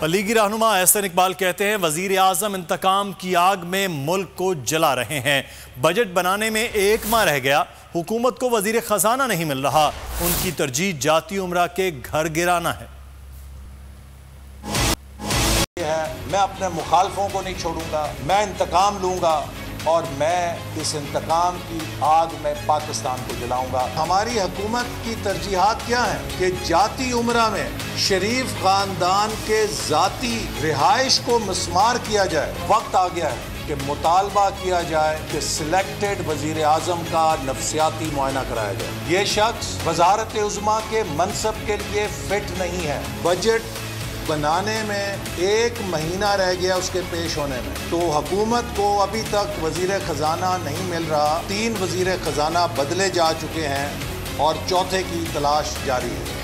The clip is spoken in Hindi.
लीगी रहनुमा एहसन इकबाल कहते हैं वजीर आजम इंतकाम की आग में मुल्क को जला रहे हैं। बजट बनाने में एक माह रह गया, हुकूमत को वजीर खजाना नहीं मिल रहा। उनकी तरजीह जाती उमरा के घर गिराना है। मैं अपने मुखालफों को नहीं छोड़ूंगा, मैं इंतकाम लूंगा और मैं इस इंतकाम की आग में पाकिस्तान को जलाऊंगा। हमारी हुकूमत की तरजीहात क्या हैं कि जाती उमरा में शरीफ खानदान के जाती रिहाइश को मिस्मार किया जाए। वक्त आ गया है कि मुतालबा किया जाए कि सिलेक्टेड वजीर आजम का नफ्सियाती मुआयना कराया जाए। ये शख्स वजारत उज़्मा के मनसब के लिए फिट नहीं है। बजट बनाने में एक महीना रह गया उसके पेश होने में, तो हुकूमत को अभी तक वजीर खजाना नहीं मिल रहा। 3 वजीर खजाना बदले जा चुके हैं और चौथे की तलाश जारी है।